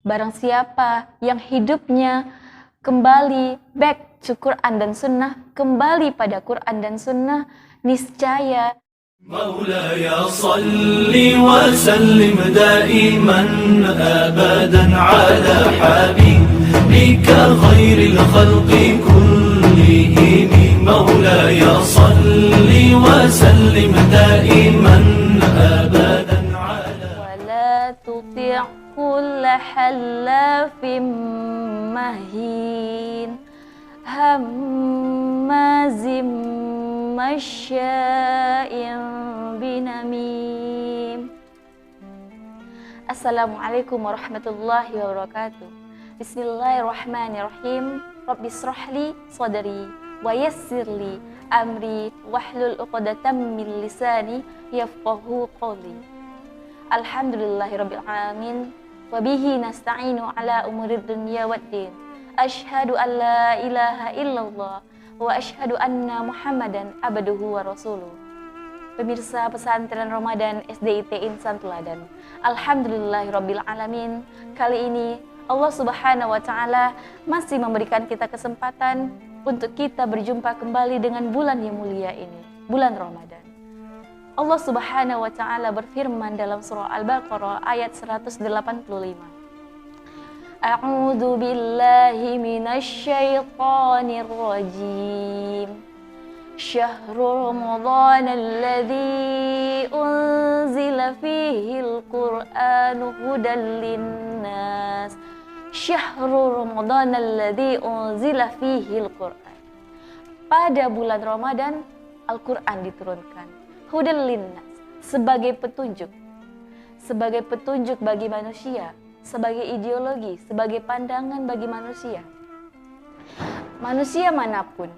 Barang siapa yang hidupnya kembali back to Quran dan Sunnah, kembali pada Quran dan Sunnah, niscaya مولاي صل وسلم دائما أبدا على حبيبك خير الخلق كلهم مولاي صل وسلم دائما أبدا على ولا تطع كل حلاف مهين هماز مشاء بنميم. Assalamualaikum warahmatullahi wabarakatuh. Bismillahirrahmanirrahim. Rabbi shrahli sadri wa yassirli amri wahlul 'uqdatam min lisani yafqahu qawli. Alhamdulillahirabbil alamin wa bihi nasta'inu ala umurid dunya waddin. Asyhadu an la ilaha illallah wa asyhadu anna Muhammadan abduhu wa rasuluh. Pemirsa pesantren Ramadan SDIT Insan Teladan, alhamdulillahirabbil alamin. Kali ini Allah Subhanahu wa taala masih memberikan kita kesempatan untuk kita berjumpa kembali dengan bulan yang mulia ini, bulan Ramadan. Allah Subhanahu wa taala berfirman dalam surah Al-Baqarah ayat 185. A'udzu billahi minasy syaithanir rajim. Syahrul Ramadan alladzi unzila fihi al-Qur'anu hudan linnas. Syahrul Ramadan alladzi unzila fihi al-Qur'an. Pada bulan Ramadan Al-Qur'an diturunkan. Hudan linnas, sebagai petunjuk bagi manusia, sebagai ideologi, sebagai pandangan bagi manusia. Manusia manapun,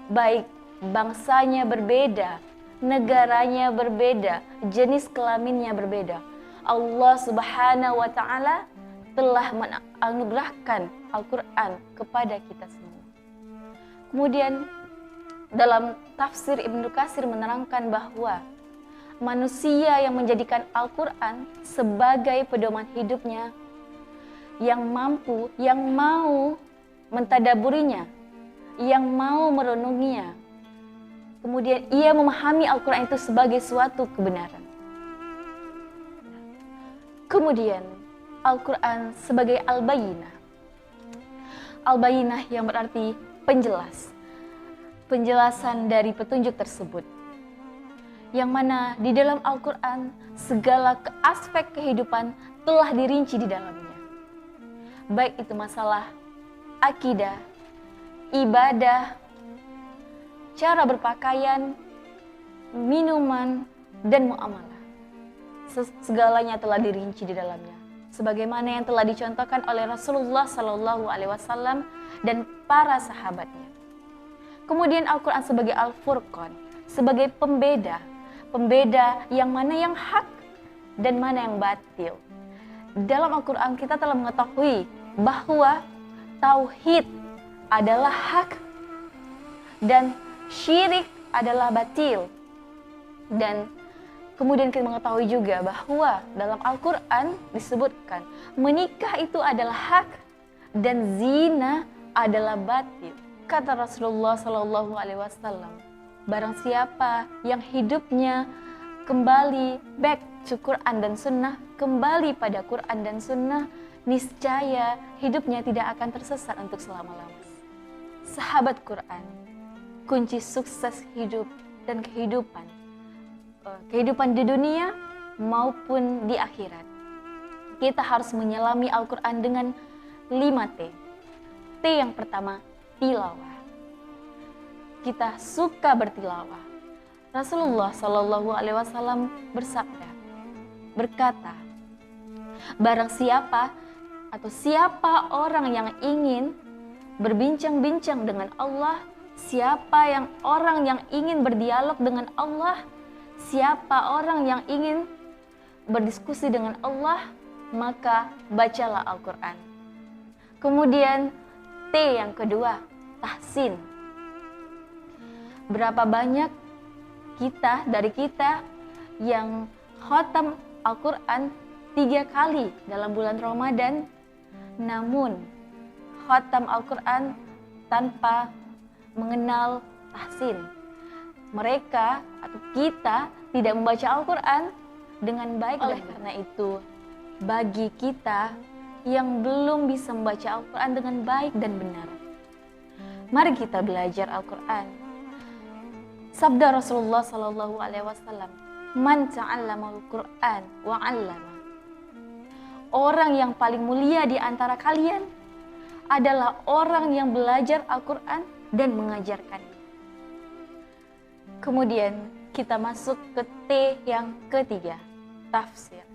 baik bangsanya berbeda, negaranya berbeda, jenis kelaminnya berbeda, Allah Subhanahu wa taala telah menganugerahkan Al-Qur'an kepada kita semua. Kemudian dalam tafsir Ibnu Katsir menerangkan bahwa manusia yang menjadikan Al-Qur'an sebagai pedoman hidupnya, yang mampu, yang mau mentadaburinya, yang mau merenunginya, kemudian ia memahami Al-Qur'an itu sebagai suatu kebenaran. Kemudian Al-Qur'an sebagai al-bayyinah. Al-bayyinah yang berarti penjelasan dari petunjuk tersebut, yang mana di dalam Al-Qur'an segala aspek kehidupan telah dirinci di dalamnya, baik itu masalah akidah, ibadah, cara berpakaian, minuman, dan muamalah. Segalanya telah dirinci di dalamnya, sebagaimana yang telah dicontohkan oleh Rasulullah SAW dan para sahabatnya. Kemudian Al-Qur'an sebagai Al-Furqan, sebagai pembeda yang mana yang hak dan mana yang batil. Dalam Al-Qur'an kita telah mengetahui bahwa tauhid adalah hak dan syirik adalah batil. Dan kemudian kita mengetahui juga bahwa dalam Al-Qur'an disebutkan menikah itu adalah hak dan zina adalah batil. Kata Rasulullah SAW, barang siapa yang hidupnya kembali back to Quran dan Sunnah, kembali pada Quran dan Sunnah, niscaya hidupnya tidak akan tersesat untuk selama-lamanya. Sahabat Quran, kunci sukses hidup dan kehidupan di dunia maupun di akhirat. Kita harus menyelami Al-Quran dengan 5T. T yang pertama, tilawah. Kita suka bertilawah. Rasulullah SAW berkata, barang siapa orang yang ingin berbincang-bincang dengan Allah, orang yang ingin berdialog dengan Allah, siapa orang yang ingin berdiskusi dengan Allah, maka bacalah Al-Quran. Kemudian T yang kedua, tahsin. Berapa banyak dari kita yang khatam Al-Quran 3 kali dalam bulan Ramadan namun khatam Al-Quran tanpa mengenal tahsin. Mereka atau kita tidak membaca Al-Quran dengan baik. Oleh karena itu, bagi kita yang belum bisa membaca Al-Quran dengan baik dan benar, mari kita belajar Al-Quran. Sabda Rasulullah SAW, "Man ta'allama Al-Quran wa 'allama." Orang yang paling mulia di antara kalian adalah orang yang belajar Al-Quran dan mengajarkannya. Kemudian kita masuk ke T yang ketiga, tafsir.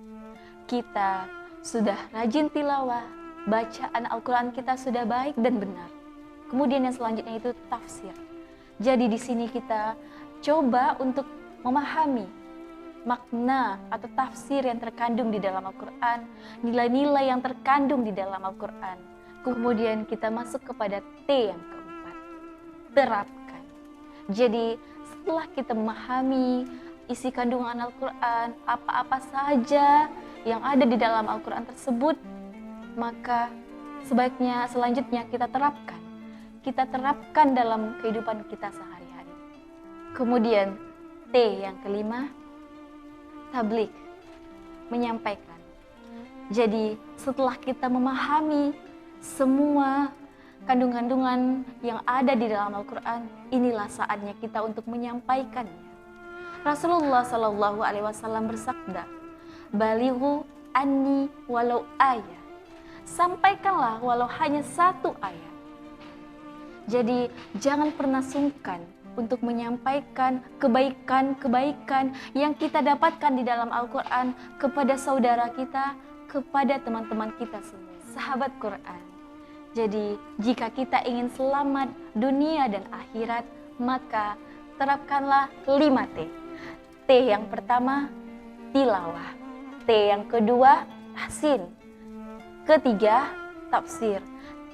Kita sudah rajin tilawah, bacaan Al-Quran kita sudah baik dan benar. Kemudian yang selanjutnya itu tafsir. Jadi di sini kita coba untuk memahami makna atau tafsir yang terkandung di dalam Al-Quran, nilai-nilai yang terkandung di dalam Al-Quran. Kemudian kita masuk kepada T yang keempat, terapkan. Jadi setelah kita memahami isi kandungan Al-Quran, apa-apa saja yang ada di dalam Al-Quran tersebut, maka sebaiknya selanjutnya kita terapkan. Kita terapkan dalam kehidupan kita sehari-hari. Kemudian T yang kelima, tabligh, menyampaikan. Jadi setelah kita memahami semua kandungan-kandungan yang ada di dalam Al-Quran, inilah saatnya kita untuk menyampaikannya. Rasulullah SAW bersabda, "Balighu anni walau ayat." Sampaikanlah walau hanya satu ayat. Jadi jangan pernah sungkan untuk menyampaikan kebaikan-kebaikan yang kita dapatkan di dalam Al-Quran kepada saudara kita, kepada teman-teman kita semua, sahabat Quran. Jadi jika kita ingin selamat dunia dan akhirat, maka terapkanlah 5 T. T yang pertama, tilawah. T yang kedua, tahsin. Ketiga, tafsir.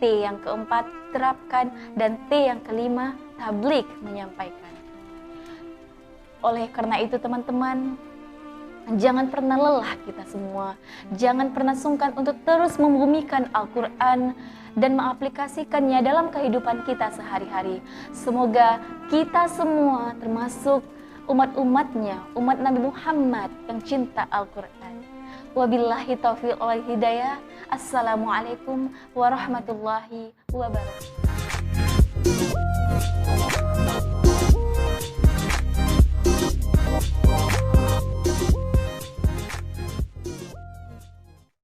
T yang keempat, terapkan. Dan T yang kelima, tabligh, menyampaikan. Oleh karena itu teman-teman, jangan pernah lelah kita semua. Jangan pernah sungkan untuk terus membumikan Al-Quran dan mengaplikasikannya dalam kehidupan kita sehari-hari. Semoga kita semua termasuk umat-umatnya, umat Nabi Muhammad yang cinta Al-Quran. Wabillahi taufiq wal hidayah. Assalamualaikum warahmatullahi wabarakatuh.